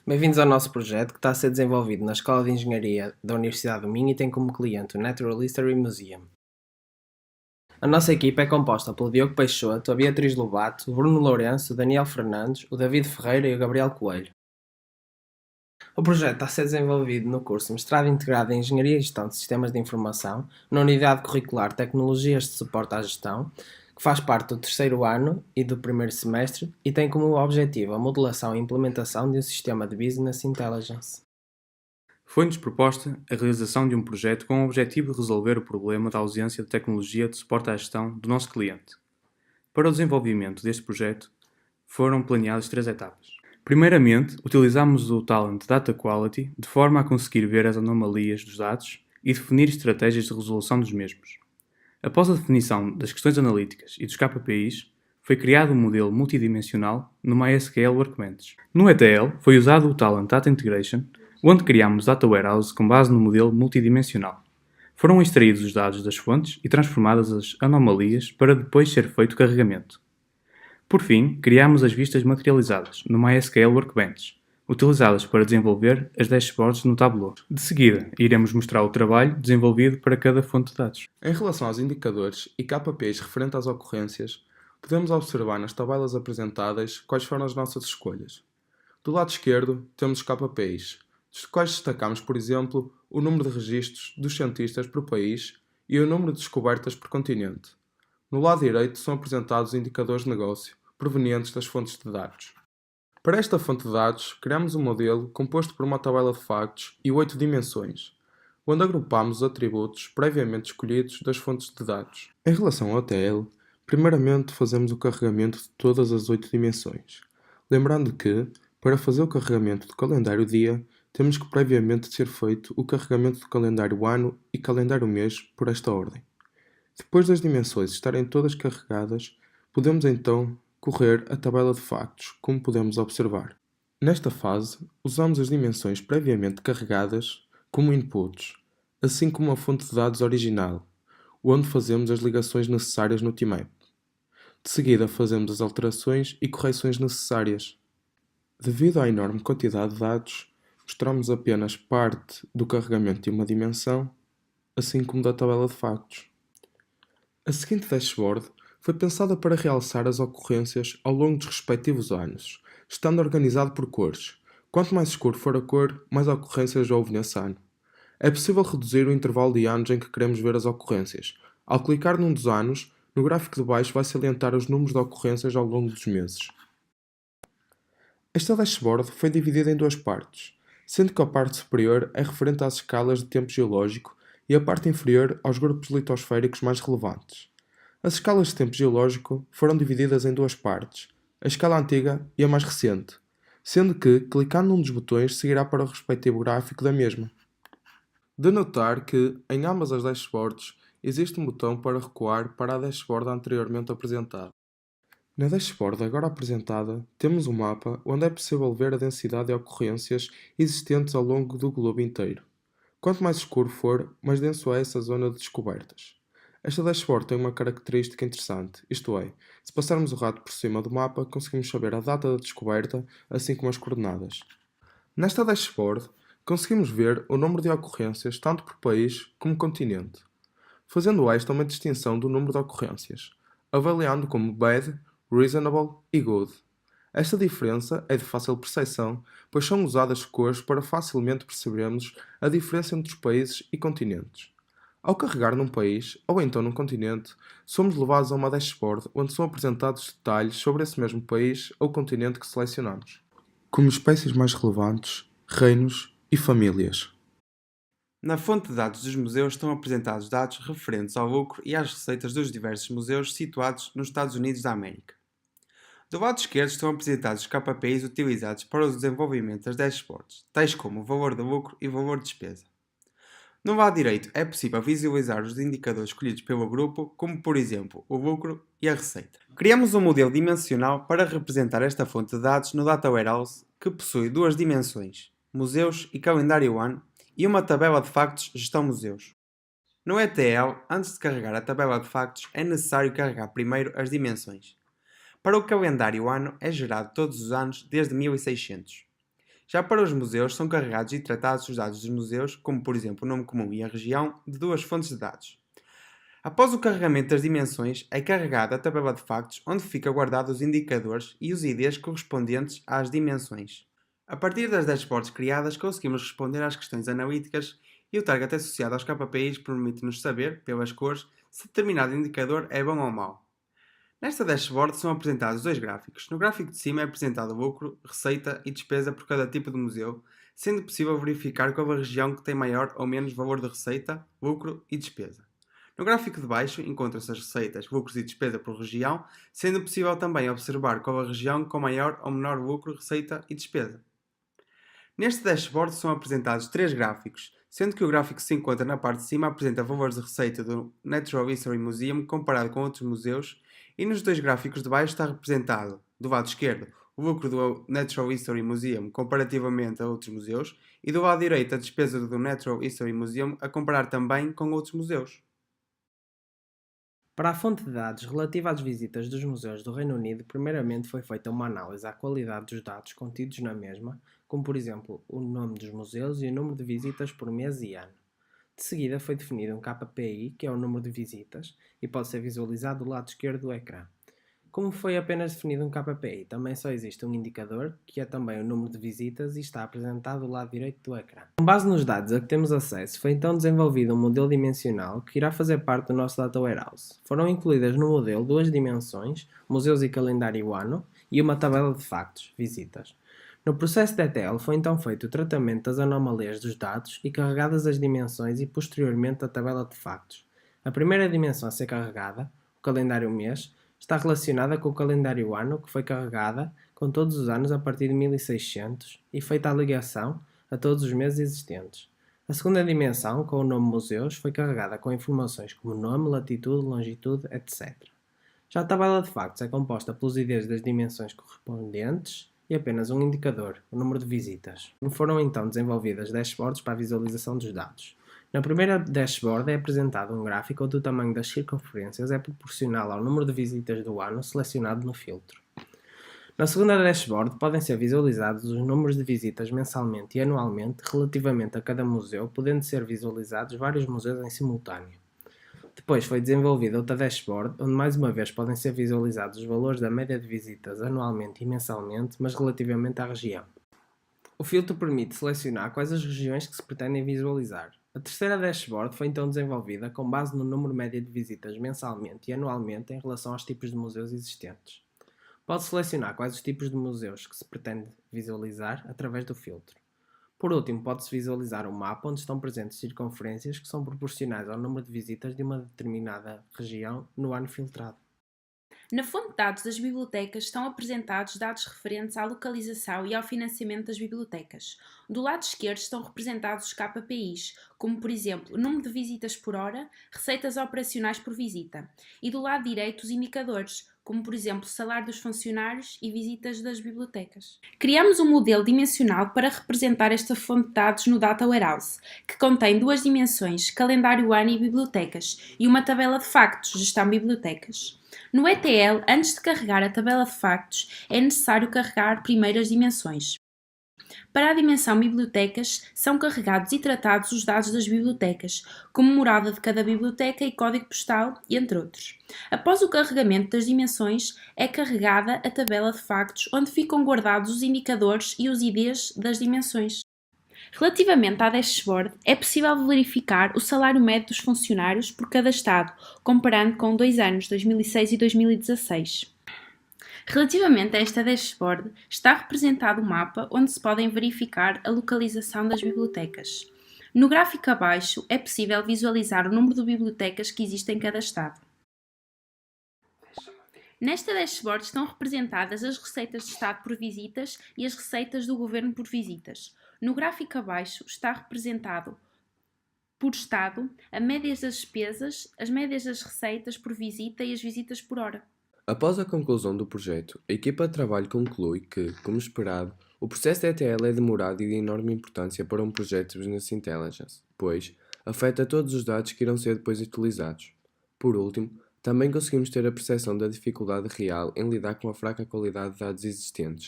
Bem-vindos ao nosso projeto que está a ser desenvolvido na Escola de Engenharia da Universidade do Minho e tem como cliente o Natural History Museum. A nossa equipa é composta pelo Diogo Peixoto, a Beatriz Lobato, o Bruno Lourenço, o Daniel Fernandes, o David Ferreira e o Gabriel Coelho. O projeto está a ser desenvolvido no curso Mestrado Integrado em Engenharia e Gestão de Sistemas de Informação, na Unidade Curricular Tecnologias de Suporte à Gestão, que faz parte do terceiro ano e do primeiro semestre e tem como objetivo a modelação e implementação de um sistema de Business Intelligence. Foi-nos proposta a realização de um projeto com o objetivo de resolver o problema da ausência de tecnologia de suporte à gestão do nosso cliente. Para o desenvolvimento deste projeto, foram planeadas 3 etapas. Primeiramente, utilizámos o Talent Data Quality de forma a conseguir ver as anomalias dos dados e definir estratégias de resolução dos mesmos. Após a definição das questões analíticas e dos KPIs, foi criado um modelo multidimensional no MySQL Workbench. No ETL, foi usado o Talent Data Integration, onde criámos Data Warehouse com base no modelo multidimensional. Foram extraídos os dados das fontes e transformadas as anomalias para depois ser feito o carregamento. Por fim, criámos as vistas materializadas no MySQL Workbench, utilizadas para desenvolver as dashboards no Tableau. De seguida, iremos mostrar o trabalho desenvolvido para cada fonte de dados. Em relação aos indicadores e KPIs referentes às ocorrências, podemos observar nas tabelas apresentadas quais foram as nossas escolhas. Do lado esquerdo, temos os KPIs, dos quais destacamos, por exemplo, o número de registros dos cientistas por país e o número de descobertas por continente. No lado direito são apresentados os indicadores de negócio, provenientes das fontes de dados. Para esta fonte de dados, criamos um modelo composto por uma tabela de factos e 8 dimensões, onde agrupamos os atributos previamente escolhidos das fontes de dados. Em relação ao TL, primeiramente fazemos o carregamento de todas as 8 dimensões, lembrando que, para fazer o carregamento do calendário dia, temos que previamente ser feito o carregamento do calendário ano e calendário mês por esta ordem. Depois das dimensões estarem todas carregadas, podemos então correr a tabela de factos, como podemos observar. Nesta fase, usamos as dimensões previamente carregadas como inputs, assim como a fonte de dados original, onde fazemos as ligações necessárias no TMap. De seguida, fazemos as alterações e correções necessárias. Devido à enorme quantidade de dados, mostramos apenas parte do carregamento de uma dimensão, assim como da tabela de factos. A seguinte dashboard foi pensada para realçar as ocorrências ao longo dos respectivos anos, estando organizado por cores. Quanto mais escuro for a cor, mais ocorrências houve nesse ano. É possível reduzir o intervalo de anos em que queremos ver as ocorrências. Ao clicar num dos anos, no gráfico de baixo vai salientar os números de ocorrências ao longo dos meses. Esta dashboard foi dividida em 2 partes, sendo que a parte superior é referente às escalas de tempo geológico e a parte inferior aos grupos litosféricos mais relevantes. As escalas de tempo geológico foram divididas em 2 partes, a escala antiga e a mais recente, sendo que, clicando num dos botões, seguirá para o respectivo gráfico da mesma. De notar que, em ambas as dashboards, existe um botão para recuar para a dashboard anteriormente apresentada. Na dashboard agora apresentada, temos um mapa onde é possível ver a densidade de ocorrências existentes ao longo do globo inteiro. Quanto mais escuro for, mais denso é essa zona de descobertas. Esta dashboard tem uma característica interessante, isto é, se passarmos o rato por cima do mapa, conseguimos saber a data da descoberta, assim como as coordenadas. Nesta dashboard, conseguimos ver o número de ocorrências tanto por país como continente, fazendo esta uma distinção do número de ocorrências, avaliando como bad, reasonable e good. Esta diferença é de fácil percepção, pois são usadas cores para facilmente percebermos a diferença entre os países e continentes. Ao carregar num país, ou então num continente, somos levados a uma dashboard onde são apresentados detalhes sobre esse mesmo país ou continente que selecionamos, como espécies mais relevantes, reinos e famílias. Na fonte de dados dos museus estão apresentados dados referentes ao lucro e às receitas dos diversos museus situados nos Estados Unidos da América. Do lado esquerdo estão apresentados os KPIs utilizados para o desenvolvimento das dashboards, tais como o valor de lucro e o valor de despesa. No lado direito é possível visualizar os indicadores escolhidos pelo grupo, como por exemplo o lucro e a receita. Criamos um modelo dimensional para representar esta fonte de dados no Data Warehouse, que possui 2 dimensões, museus e calendário ano, e uma tabela de factos gestão museus. No ETL, antes de carregar a tabela de factos, é necessário carregar primeiro as dimensões. Para o calendário ano é gerado todos os anos desde 1600. Já para os museus, são carregados e tratados os dados dos museus, como por exemplo o nome comum e a região, de duas fontes de dados. Após o carregamento das dimensões, é carregada a tabela de factos onde fica guardados os indicadores e os IDs correspondentes às dimensões. A partir das dashboards criadas, conseguimos responder às questões analíticas e o target associado aos KPIs permite-nos saber, pelas cores, se determinado indicador é bom ou mau. Nesta dashboard são apresentados dois gráficos. No gráfico de cima é apresentado lucro, receita e despesa por cada tipo de museu, sendo possível verificar qual a região que tem maior ou menos valor de receita, lucro e despesa. No gráfico de baixo encontram-se as receitas, lucros e despesa por região, sendo possível também observar qual a região com maior ou menor lucro, receita e despesa. Neste dashboard são apresentados três gráficos, sendo que o gráfico que se encontra na parte de cima apresenta valores de receita do Natural History Museum comparado com outros museus, e nos dois gráficos de baixo está representado, do lado esquerdo, o lucro do Natural History Museum comparativamente a outros museus, e do lado direito a despesa do Natural History Museum a comparar também com outros museus. Para a fonte de dados relativa às visitas dos museus do Reino Unido, primeiramente foi feita uma análise à qualidade dos dados contidos na mesma, como por exemplo o nome dos museus e o número de visitas por mês e ano. De seguida foi definido um KPI, que é o número de visitas, e pode ser visualizado do lado esquerdo do ecrã. Como foi apenas definido um KPI, também só existe um indicador, que é também o número de visitas e está apresentado do lado direito do ecrã. Com base nos dados a que temos acesso, foi então desenvolvido um modelo dimensional que irá fazer parte do nosso Data Warehouse. Foram incluídas no modelo duas dimensões, museus e calendário ano, e uma tabela de factos, visitas. No processo de ETL foi então feito o tratamento das anomalias dos dados e carregadas as dimensões e posteriormente a tabela de factos. A primeira dimensão a ser carregada, o calendário mês, está relacionada com o calendário ano, que foi carregada com todos os anos a partir de 1600 e feita a ligação a todos os meses existentes. A segunda dimensão, com o nome museus, foi carregada com informações como nome, latitude, longitude, etc. Já a tabela de factos é composta pelos IDs das dimensões correspondentes e apenas um indicador, o número de visitas. Foram então desenvolvidas dashboards para a visualização dos dados. Na primeira dashboard é apresentado um gráfico onde o tamanho das circunferências é proporcional ao número de visitas do ano selecionado no filtro. Na segunda dashboard podem ser visualizados os números de visitas mensalmente e anualmente relativamente a cada museu, podendo ser visualizados vários museus em simultâneo. Depois foi desenvolvida outra dashboard, onde mais uma vez podem ser visualizados os valores da média de visitas anualmente e mensalmente, mas relativamente à região. O filtro permite selecionar quais as regiões que se pretendem visualizar. A terceira dashboard foi então desenvolvida com base no número médio de visitas mensalmente e anualmente em relação aos tipos de museus existentes. Pode selecionar quais os tipos de museus que se pretende visualizar através do filtro. Por último, pode-se visualizar um mapa onde estão presentes circunferências que são proporcionais ao número de visitas de uma determinada região no ano filtrado. Na fonte de dados das bibliotecas estão apresentados dados referentes à localização e ao financiamento das bibliotecas. Do lado esquerdo estão representados os KPIs, como por exemplo o número de visitas por hora, receitas operacionais por visita, e do lado direito os indicadores, como por exemplo o salário dos funcionários e visitas das bibliotecas. Criamos um modelo dimensional para representar esta fonte de dados no Data Warehouse, que contém duas dimensões, calendário ano e bibliotecas, e uma tabela de factos, gestão bibliotecas. No ETL, antes de carregar a tabela de factos, é necessário carregar primeiro as dimensões. Para a dimensão bibliotecas, são carregados e tratados os dados das bibliotecas, como morada de cada biblioteca e código postal, entre outros. Após o carregamento das dimensões, é carregada a tabela de factos, onde ficam guardados os indicadores e os IDs das dimensões. Relativamente à dashboard, é possível verificar o salário médio dos funcionários por cada estado, comparando com 2 anos, 2006 e 2016. Relativamente a esta dashboard, está representado um mapa onde se podem verificar a localização das bibliotecas. No gráfico abaixo, é possível visualizar o número de bibliotecas que existem em cada estado. Nesta dashboard estão representadas as receitas de Estado por visitas e as receitas do Governo por visitas. No gráfico abaixo está representado, por Estado, a média das despesas, as médias das receitas por visita e as visitas por hora. Após a conclusão do projeto, a equipa de trabalho conclui que, como esperado, o processo de ETL é demorado e de enorme importância para um projeto de Business Intelligence, pois afeta todos os dados que irão ser depois utilizados. Por último, também conseguimos ter a percepção da dificuldade real em lidar com a fraca qualidade de dados existentes.